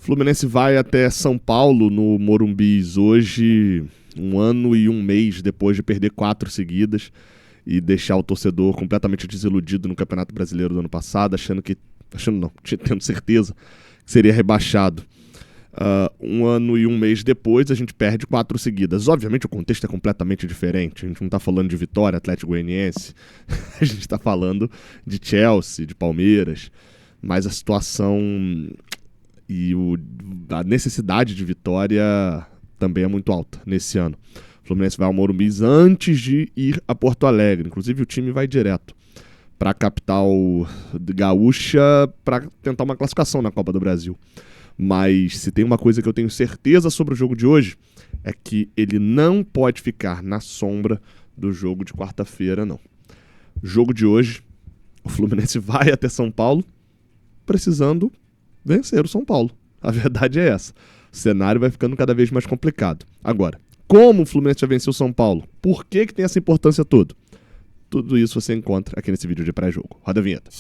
Fluminense vai até São Paulo, no Morumbi, hoje, 1 ano e 1 mês depois de perder 4 seguidas e deixar o torcedor completamente desiludido no Campeonato Brasileiro do ano passado, tendo certeza que seria rebaixado. 1 ano e 1 mês depois, a gente perde 4 seguidas. Obviamente o contexto é completamente diferente. A gente não está falando de Vitória, Atlético Goianiense. A gente está falando de Chelsea, de Palmeiras. Mas a situação e a necessidade de vitória também é muito alta nesse ano. O Fluminense vai ao Morumbi antes de ir a Porto Alegre. Inclusive o time vai direto para a capital gaúcha para tentar uma classificação na Copa do Brasil. Mas se tem uma coisa que eu tenho certeza sobre o jogo de hoje, é que ele não pode ficar na sombra do jogo de quarta-feira, não. Jogo de hoje, o Fluminense vai até São Paulo precisando vencer o São Paulo. A verdade é essa. O cenário vai ficando cada vez mais complicado. Agora, como o Fluminense já venceu o São Paulo? Por que tem essa importância toda? Tudo isso você encontra aqui nesse vídeo de pré-jogo. Roda a vinheta.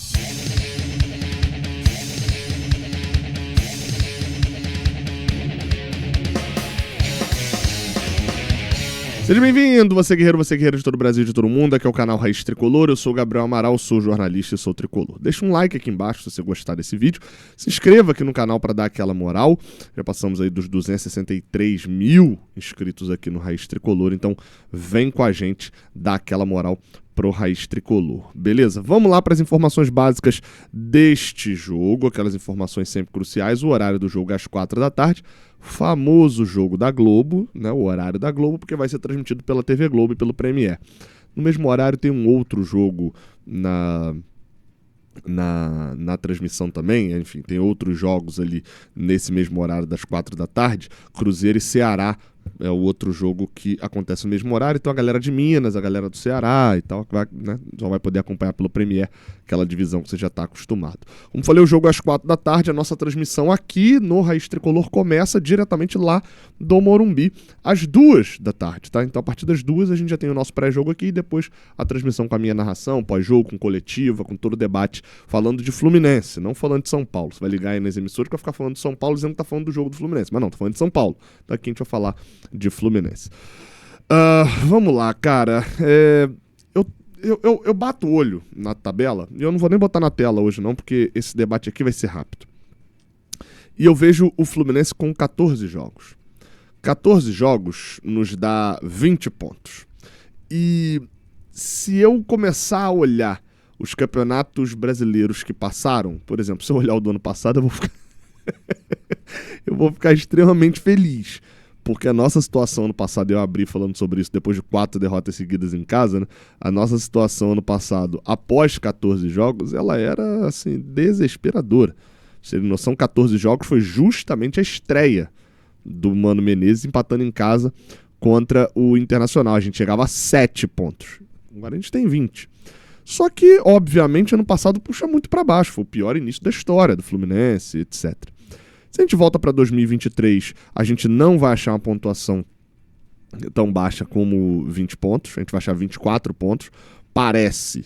Seja bem-vindo, você guerreiro de todo o Brasil e de todo o mundo. Aqui é o canal Raiz Tricolor, eu sou o Gabriel Amaral, sou jornalista e sou tricolor. Deixa um like aqui embaixo se você gostar desse vídeo. Se inscreva aqui no canal para dar aquela moral. Já passamos aí dos 263 mil inscritos aqui no Raiz Tricolor, então vem com a gente dar aquela moral pro Raiz Tricolor. Beleza? Vamos lá para as informações básicas deste jogo, aquelas informações sempre cruciais. O horário do jogo é às 4 da tarde. Famoso jogo da Globo, né, o horário da Globo, porque vai ser transmitido pela TV Globo e pelo Premiere. No mesmo horário tem um outro jogo na transmissão também, enfim, tem outros jogos ali nesse mesmo horário das 4 da tarde. Cruzeiro e Ceará é o outro jogo que acontece no mesmo horário, então a galera de Minas, a galera do Ceará e tal, só vai poder acompanhar pelo Premiere, aquela divisão que você já está acostumado. Como falei, o jogo é às 4 da tarde, a nossa transmissão aqui no Raiz Tricolor começa diretamente lá do Morumbi, às 2 da tarde, tá? Então a partir das 2 a gente já tem o nosso pré-jogo aqui e depois a transmissão com a minha narração, pós-jogo, com coletiva, com todo o debate, falando de Fluminense, não falando de São Paulo. Você vai ligar aí nas emissoras que vai ficar falando de São Paulo dizendo que tá falando do jogo do Fluminense, mas não, tô falando de São Paulo. Então aqui a gente vai falar de Fluminense. Vamos lá, cara. Eu bato o olho na tabela, e eu não vou nem botar na tela hoje não, porque esse debate aqui vai ser rápido. E eu vejo o Fluminense com 14 jogos. 14 jogos nos dá 20 pontos. E se eu começar a olhar os campeonatos brasileiros que passaram, por exemplo, se eu olhar o do ano passado, eu vou ficar extremamente feliz. Porque a nossa situação ano passado, eu abri falando sobre isso depois de 4 derrotas seguidas em casa, né? A nossa situação ano passado, após 14 jogos, ela era, assim, desesperadora. Você tem noção, 14 jogos foi justamente a estreia do Mano Menezes empatando em casa contra o Internacional. A gente chegava a 7 pontos. Agora a gente tem 20. Só que, obviamente, ano passado puxa muito para baixo. Foi o pior início da história do Fluminense, etc. Se a gente volta para 2023, a gente não vai achar uma pontuação tão baixa como 20 pontos, a gente vai achar 24 pontos. Parece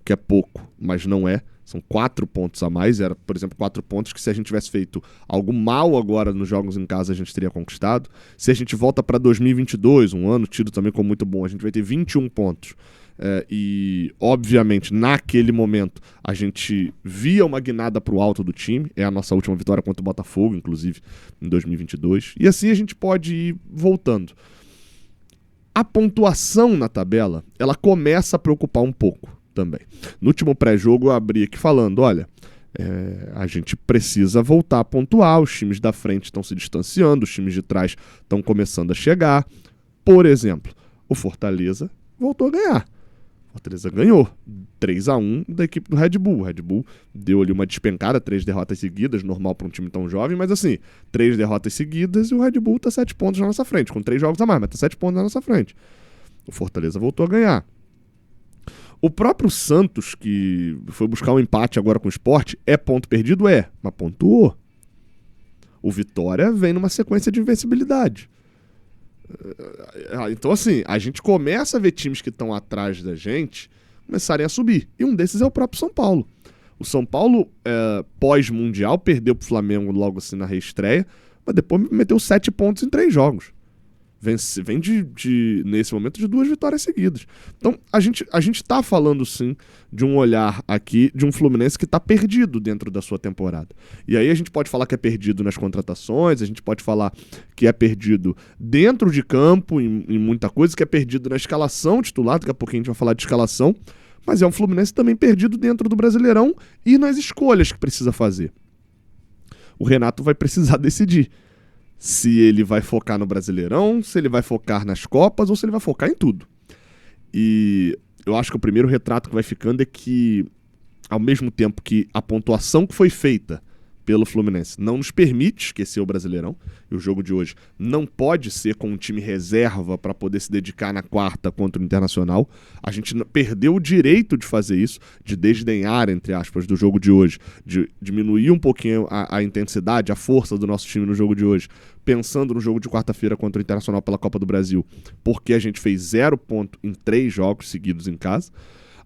que é pouco, mas não é. São 4 pontos a mais. Era, por exemplo, 4 pontos que se a gente tivesse feito algo mal agora nos jogos em casa, a gente teria conquistado. Se a gente volta para 2022, um ano tido também como muito bom, a gente vai ter 21 pontos. E, obviamente, naquele momento, a gente via uma guinada para o alto do time. É a nossa última vitória contra o Botafogo, inclusive, em 2022. E assim a gente pode ir voltando. A pontuação na tabela, ela começa a preocupar um pouco também. No último pré-jogo, eu abri aqui falando, olha, a gente precisa voltar a pontuar, os times da frente estão se distanciando, os times de trás estão começando a chegar. Por exemplo, o Fortaleza voltou a ganhar. Fortaleza ganhou 3-1 da equipe do Red Bull. O Red Bull deu ali uma despencada, 3 derrotas seguidas, normal para um time tão jovem, mas assim, 3 derrotas seguidas e o Red Bull tá 7 pontos na nossa frente, com 3 jogos a mais, mas tá 7 pontos na nossa frente. O Fortaleza voltou a ganhar. O próprio Santos, que foi buscar um empate agora com o Sport, é ponto perdido? Mas pontuou. O Vitória vem numa sequência de invencibilidade. Então, assim, a gente começa a ver times que estão atrás da gente começarem a subir. E um desses é o próprio São Paulo. O São Paulo, pós-mundial, perdeu pro Flamengo logo assim na reestreia, mas depois meteu 7 pontos em 3 jogos. Vem nesse momento, de 2 vitórias seguidas. Então, a gente tá falando, sim, de um olhar aqui de um Fluminense que tá perdido dentro da sua temporada. E aí a gente pode falar que é perdido nas contratações, a gente pode falar que é perdido dentro de campo, em muita coisa, que é perdido na escalação titular, daqui a pouquinho a gente vai falar de escalação, mas é um Fluminense também perdido dentro do Brasileirão e nas escolhas que precisa fazer. O Renato vai precisar decidir se ele vai focar no Brasileirão, se ele vai focar nas Copas ou se ele vai focar em tudo. E eu acho que o primeiro retrato que vai ficando é que, ao mesmo tempo que a pontuação que foi feita pelo Fluminense não nos permite esquecer o Brasileirão, e o jogo de hoje não pode ser com um time reserva para poder se dedicar na quarta contra o Internacional. A gente perdeu o direito de fazer isso, de desdenhar, entre aspas, do jogo de hoje, de diminuir um pouquinho a intensidade, a força do nosso time no jogo de hoje, pensando no jogo de quarta-feira contra o Internacional pela Copa do Brasil, porque a gente fez 0 ponto em 3 jogos seguidos em casa,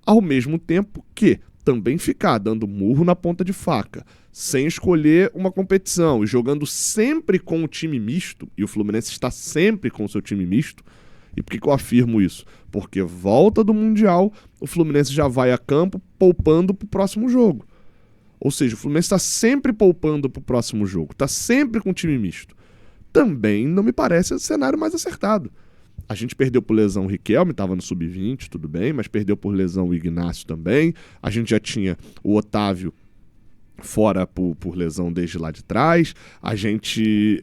ao mesmo tempo que também ficar dando murro na ponta de faca, sem escolher uma competição e jogando sempre com o time misto, e o Fluminense está sempre com o seu time misto. E por que eu afirmo isso? Porque volta do Mundial, o Fluminense já vai a campo poupando para o próximo jogo. Ou seja, o Fluminense está sempre poupando para o próximo jogo, está sempre com o time misto. Também não me parece o cenário mais acertado. A gente perdeu por lesão o Riquelme, estava no sub-20, tudo bem, mas perdeu por lesão o Ignacio também. A gente já tinha o Otávio fora por lesão desde lá de trás. A gente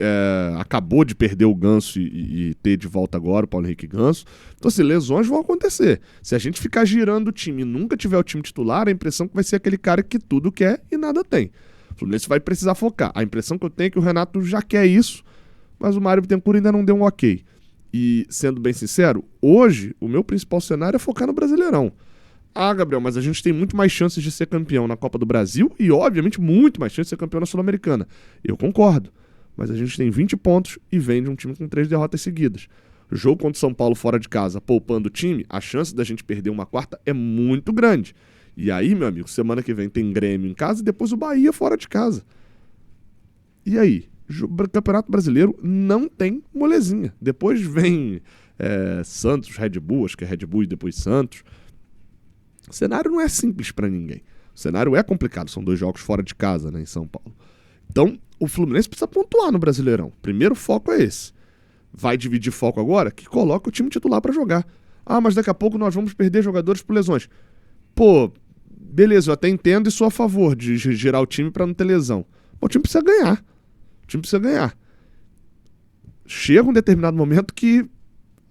acabou de perder o Ganso e ter de volta agora o Paulo Henrique Ganso. Então, assim, lesões vão acontecer. Se a gente ficar girando o time e nunca tiver o time titular, a impressão que vai ser aquele cara que tudo quer e nada tem. O Fluminense vai precisar focar. A impressão que eu tenho é que o Renato já quer isso, mas o Mário Bittencourt ainda não deu um ok. E, sendo bem sincero, hoje o meu principal cenário é focar no Brasileirão. Ah, Gabriel, mas a gente tem muito mais chances de ser campeão na Copa do Brasil e, obviamente, muito mais chances de ser campeão na Sul-Americana. Eu concordo, mas a gente tem 20 pontos e vem de um time com 3 derrotas seguidas. O jogo contra o São Paulo fora de casa, poupando o time, a chance da gente perder uma quarta é muito grande. E aí, meu amigo, semana que vem tem Grêmio em casa e depois o Bahia fora de casa. E aí? O Campeonato Brasileiro não tem molezinha. Depois vem Santos, Red Bull, acho que é Red Bull e depois Santos. O cenário não é simples para ninguém. O cenário é complicado, são 2 jogos fora de casa, né, em São Paulo. Então, o Fluminense precisa pontuar no Brasileirão. Primeiro foco é esse. Vai dividir foco agora? Que coloca o time titular para jogar. Ah, mas daqui a pouco nós vamos perder jogadores por lesões. Pô, beleza, eu até entendo e sou a favor de girar o time para não ter lesão. Mas o time precisa ganhar. O time precisa ganhar. Chega um determinado momento que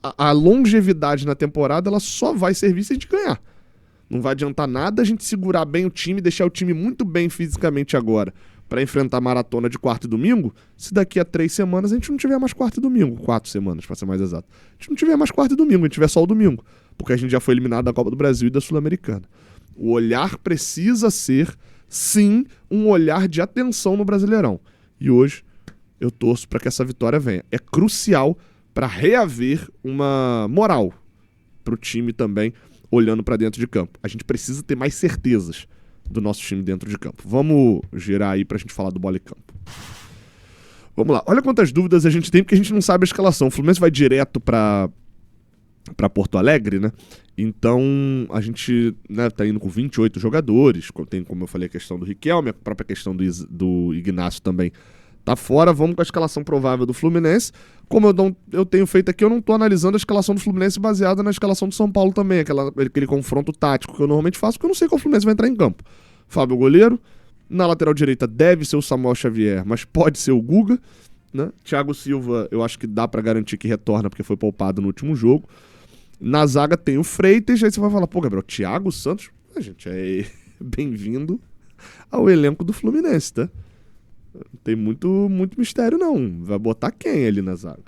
a longevidade na temporada ela só vai servir se a gente ganhar. Não vai adiantar nada a gente segurar bem o time, deixar o time muito bem fisicamente agora para enfrentar a maratona de quarta e domingo, se daqui a 3 semanas a gente não tiver mais quarta e domingo, 4 semanas para ser mais exato. A gente não tiver mais quarta e domingo, a gente tiver só o domingo, porque a gente já foi eliminado da Copa do Brasil e da Sul-Americana. O olhar precisa ser, sim, um olhar de atenção no Brasileirão. E hoje eu torço para que essa vitória venha. É crucial para reaver uma moral para o time também, olhando para dentro de campo. A gente precisa ter mais certezas do nosso time dentro de campo. Vamos girar aí para a gente falar do bola e campo. Vamos lá. Olha quantas dúvidas a gente tem, porque a gente não sabe a escalação. O Fluminense vai direto para Porto Alegre, né? Então, a gente tá indo com 28 jogadores. Tem, como eu falei, a questão do Riquelme, a própria questão do Ignacio também tá fora. Vamos com a escalação provável do Fluminense. Como eu tenho feito aqui, eu não tô analisando a escalação do Fluminense baseada na escalação do São Paulo também, aquele confronto tático que eu normalmente faço, porque eu não sei qual Fluminense vai entrar em campo. Fábio goleiro, na lateral direita deve ser o Samuel Xavier, mas pode ser o Guga, né? Thiago Silva, eu acho que dá pra garantir que retorna, porque foi poupado no último jogo. Na zaga tem o Freitas, aí você vai falar, pô, Gabriel, Thiago Santos, gente, é bem-vindo ao elenco do Fluminense, tá? Não tem muito mistério, não. Vai botar quem ali na zaga?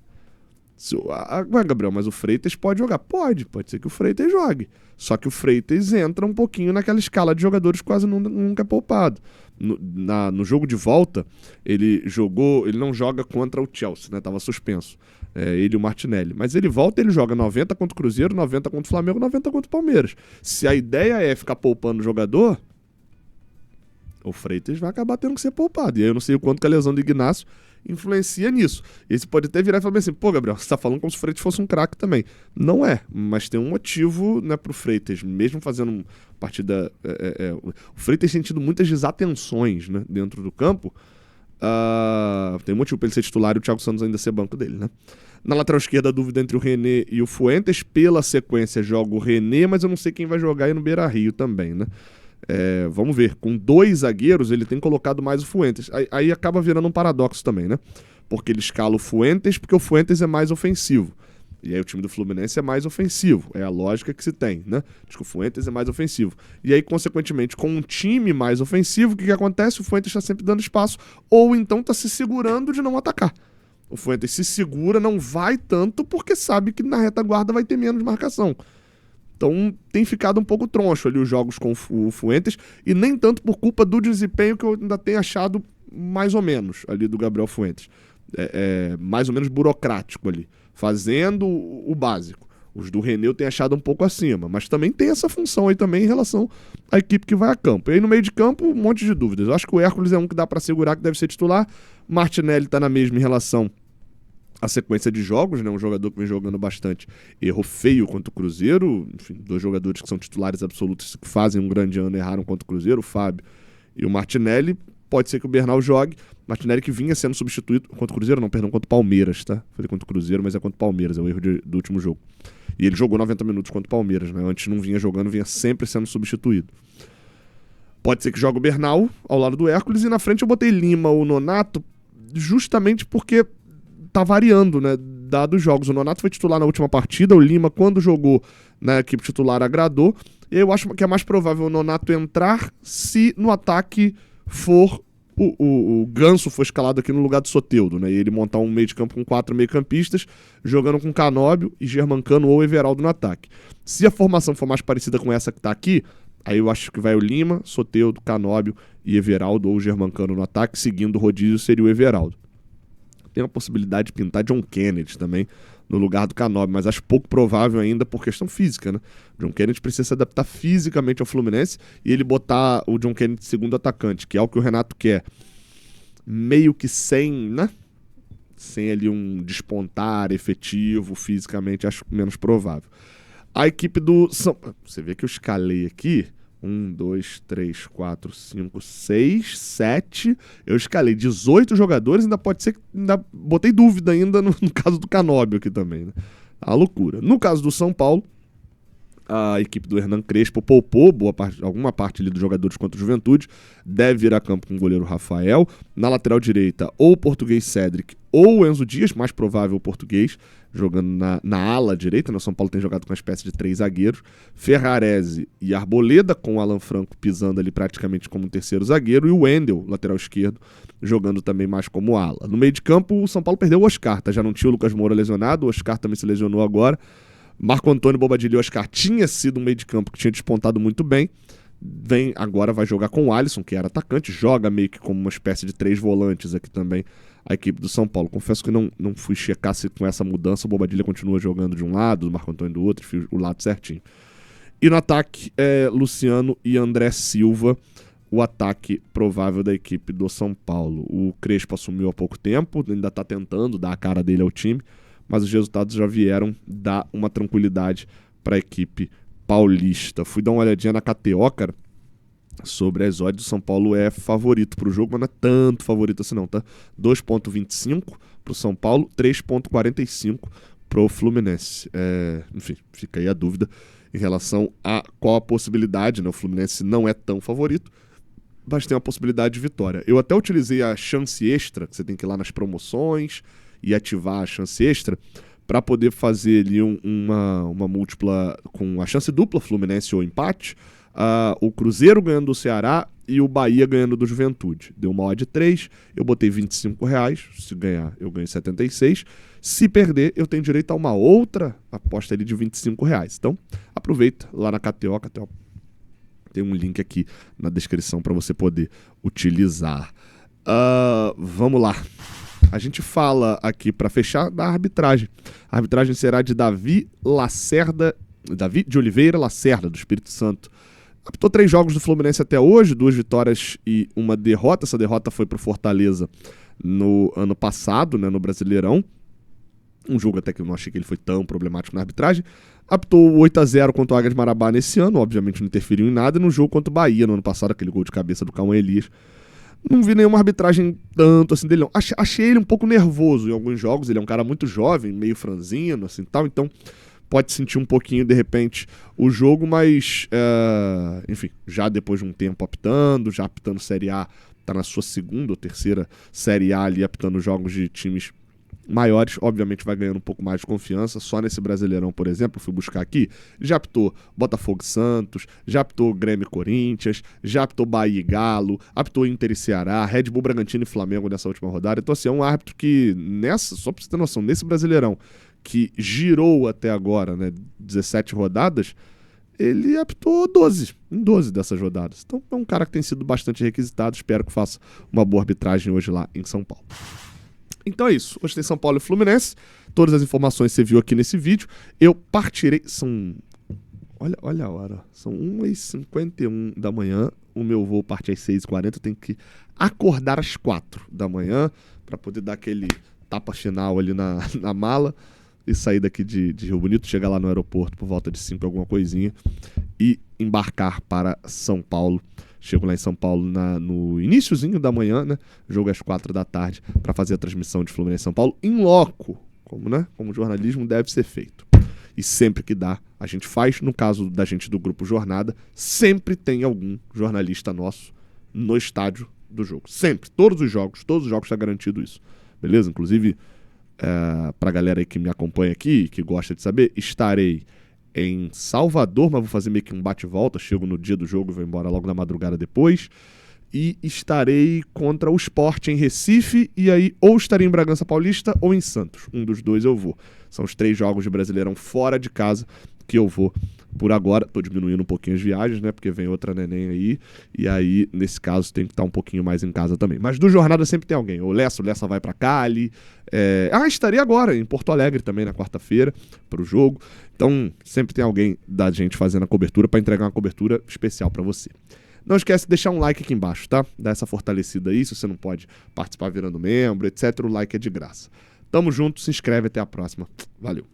Gabriel, mas o Freitas pode jogar? Pode ser que o Freitas jogue. Só que o Freitas entra um pouquinho naquela escala de jogadores que quase nunca é poupado. No jogo de volta, ele não joga contra o Chelsea, né? Tava suspenso. Ele e o Martinelli. Mas ele volta, ele joga 90 contra o Cruzeiro, 90 contra o Flamengo, 90 contra o Palmeiras. Se a ideia é ficar poupando o jogador, O Freitas vai acabar tendo que ser poupado. E aí eu não sei o quanto que a lesão do Ignacio influencia nisso. E você pode até virar e falar assim, pô, Gabriel, você tá falando como se o Freitas fosse um craque também. Não é, mas tem um motivo, né, pro Freitas, mesmo fazendo uma partida... o Freitas tem tido muitas desatenções, né, dentro do campo. Tem motivo pra ele ser titular e o Thiago Santos ainda ser banco dele, né? Na lateral esquerda, a dúvida entre o René e o Fuentes. Pela sequência, joga o René, mas eu não sei quem vai jogar aí no Beira-Rio também, né? Vamos ver, com 2 zagueiros ele tem colocado mais o Fuentes. Aí acaba virando um paradoxo também, né? Porque ele escala o Fuentes porque o Fuentes é mais ofensivo. E aí o time do Fluminense é mais ofensivo. É a lógica que se tem, né? Diz que o Fuentes é mais ofensivo. E aí, consequentemente, com um time mais ofensivo, o que acontece? O Fuentes está sempre dando espaço ou então está se segurando de não atacar. O Fuentes se segura, não vai tanto porque sabe que na retaguarda vai ter menos marcação. Então tem ficado um pouco troncho ali os jogos com o Fuentes, e nem tanto por culpa do desempenho que eu ainda tenho achado mais ou menos ali do Gabriel Fuentes. Mais ou menos burocrático ali, fazendo o básico. Os do René eu tenho achado um pouco acima, mas também tem essa função aí também em relação à equipe que vai a campo. E aí no meio de campo, um monte de dúvidas. Eu acho que o Hércules é um que dá para segurar, que deve ser titular. Martinelli tá na mesma em relação a sequência de jogos, né? Um jogador que vem jogando bastante, errou feio contra o Cruzeiro, enfim, 2 jogadores que são titulares absolutos que fazem um grande ano, erraram contra o Cruzeiro, o Fábio e o Martinelli. Pode ser que o Bernal jogue. Martinelli que vinha sendo substituído contra o Cruzeiro, não, perdão, contra o Palmeiras, tá? Falei contra o Cruzeiro, mas é contra o Palmeiras, é o erro do último jogo. E ele jogou 90 minutos contra o Palmeiras, né? Antes não vinha jogando, vinha sempre sendo substituído. Pode ser que jogue o Bernal ao lado do Hércules, e na frente eu botei Lima ou Nonato, justamente porque tá variando, né, dado os jogos. O Nonato foi titular na última partida, o Lima, quando jogou na equipe titular, agradou, e eu acho que é mais provável o Nonato entrar se no ataque for o Ganso for escalado aqui no lugar do Soteldo, né, e ele montar um meio de campo com 4 meio-campistas, jogando com Canóbio e Germancano ou Everaldo no ataque. Se a formação for mais parecida com essa que tá aqui, aí eu acho que vai o Lima, Soteldo, Canóbio e Everaldo ou Germancano no ataque, seguindo o rodízio seria o Everaldo. Tem a possibilidade de pintar John Kennedy também no lugar do Canóbio, mas acho pouco provável ainda por questão física, né? John Kennedy precisa se adaptar fisicamente ao Fluminense e ele botar o John Kennedy segundo atacante, que é o que o Renato quer, meio que sem, né? Sem ali um despontar efetivo fisicamente, acho menos provável. A equipe do você vê que eu escalei aqui 1, 2, 3, 4, 5, 6, 7. Eu escalei 18 jogadores, ainda pode ser que ainda botei dúvida ainda no caso do Canóbio aqui também, né? A loucura. No caso do São Paulo, a equipe do Hernan Crespo poupou alguma parte ali dos jogadores contra o Juventude, deve ir a campo com o goleiro Rafael. Na lateral direita, ou o português Cédric ou o Enzo Dias, mais provável o português, jogando na ala direita, né? O São Paulo tem jogado com uma espécie de 3 zagueiros, Ferrarese e Arboleda, com o Alan Franco pisando ali praticamente como um terceiro zagueiro, e o Wendel, lateral esquerdo, jogando também mais como ala. No meio de campo, o São Paulo perdeu o Oscar, tá? Já não tinha o Lucas Moura lesionado, o Oscar também se lesionou agora. Marco Antônio, Bobadilha e Oscar tinha sido um meio de campo que tinha despontado muito bem. Agora vai jogar com o Alisson, que era atacante, joga meio que como uma espécie de 3 volantes aqui também a equipe do São Paulo. Confesso que não fui checar se com essa mudança o Bobadilha continua jogando de um lado, o Marco Antônio do outro, fiz o lado certinho. E no ataque, Luciano e André Silva, o ataque provável da equipe do São Paulo. O Crespo assumiu há pouco tempo, ainda está tentando dar a cara dele ao time, mas os resultados já vieram dar uma tranquilidade para a equipe paulista. Fui dar uma olhadinha na KTO, cara, sobre as odds. O São Paulo é favorito para o jogo, mas não é tanto favorito assim não, tá? 2,25 para o São Paulo, 3,45 para o Fluminense. Enfim, fica aí a dúvida em relação a qual a possibilidade, né? O Fluminense não é tão favorito, mas tem a possibilidade de vitória. Eu até utilizei a chance extra, que você tem que ir lá nas promoções e ativar a chance extra, para poder fazer ali uma múltipla com a chance dupla, Fluminense ou empate, o Cruzeiro ganhando do Ceará e o Bahia ganhando do Juventude. Deu uma odd de 3, eu botei R$25, se ganhar eu ganho 76, se perder eu tenho direito a uma outra aposta ali de R$25. Então aproveita lá na KTO, tem um link aqui na descrição para você poder utilizar. Vamos lá. A gente fala aqui, para fechar, da arbitragem. A arbitragem será de Davi de Oliveira Lacerda, do Espírito Santo. Apitou 3 jogos do Fluminense até hoje, 2 vitórias e uma derrota. Essa derrota foi pro Fortaleza no ano passado, né, no Brasileirão. Um jogo até que eu não achei que ele foi tão problemático na arbitragem. Apitou 8-0 contra o Águia de Marabá nesse ano, obviamente não interferiu em nada. E no jogo contra o Bahia, no ano passado, aquele gol de cabeça do Cauã Elias, não vi nenhuma arbitragem tanto assim dele, não. Achei ele um pouco nervoso em alguns jogos. Ele é um cara muito jovem, meio franzino, assim, tal. Então pode sentir um pouquinho, de repente, o jogo, mas, enfim, já depois de um tempo apitando, já apitando Série A, tá na sua segunda ou terceira Série A ali, apitando jogos de times maiores, obviamente vai ganhando um pouco mais de confiança. Só nesse Brasileirão, por exemplo, fui buscar aqui, já apitou Botafogo e Santos, já apitou Grêmio e Corinthians, já apitou Bahia e Galo, apitou Inter e Ceará, Red Bull, Bragantino e Flamengo nessa última rodada. Então, assim, é um árbitro que, só pra você ter noção, nesse Brasileirão, que girou até agora, né, 17 rodadas, ele apitou 12 dessas rodadas. Então, é um cara que tem sido bastante requisitado. Espero que faça uma boa arbitragem hoje lá em São Paulo. Então é isso. Hoje tem São Paulo e Fluminense. Todas as informações você viu aqui nesse vídeo. Eu partirei... Olha a hora. São 1h51 da manhã. O meu voo parte às 6h40. Eu tenho que acordar às 4 da manhã para poder dar aquele tapa final ali na mala e sair daqui de Rio Bonito, chegar lá no aeroporto por volta de 5 alguma coisinha e embarcar para São Paulo. Chego lá em São Paulo no iniciozinho da manhã, né? Jogo às 4 da tarde para fazer a transmissão de Fluminense e São Paulo em loco, como jornalismo deve ser feito. E sempre que dá, a gente faz. No caso da gente do Grupo Jornada, sempre tem algum jornalista nosso no estádio do jogo. Sempre. Todos os jogos está garantido isso. Beleza? Inclusive, pra galera aí que me acompanha aqui, que gosta de saber, estarei em Salvador, mas vou fazer meio que um bate-volta. Chego no dia do jogo e vou embora logo na madrugada depois. E estarei contra o Sport em Recife, e aí ou estarei em Bragança Paulista ou em Santos. Um dos dois eu vou. São os 3 jogos de Brasileirão fora de casa que eu vou por agora. Tô diminuindo um pouquinho as viagens, né? Porque vem outra neném aí. E aí, nesse caso, tem que estar um pouquinho mais em casa também. Mas do Jornada sempre tem alguém. O Lessa vai pra Cali. Estarei agora em Porto Alegre também na quarta-feira pro jogo. Então, sempre tem alguém da gente fazendo a cobertura para entregar uma cobertura especial para você. Não esquece de deixar um like aqui embaixo, tá? Dá essa fortalecida aí, se você não pode participar virando membro, etc. O like é de graça. Tamo junto, se inscreve, até a próxima. Valeu.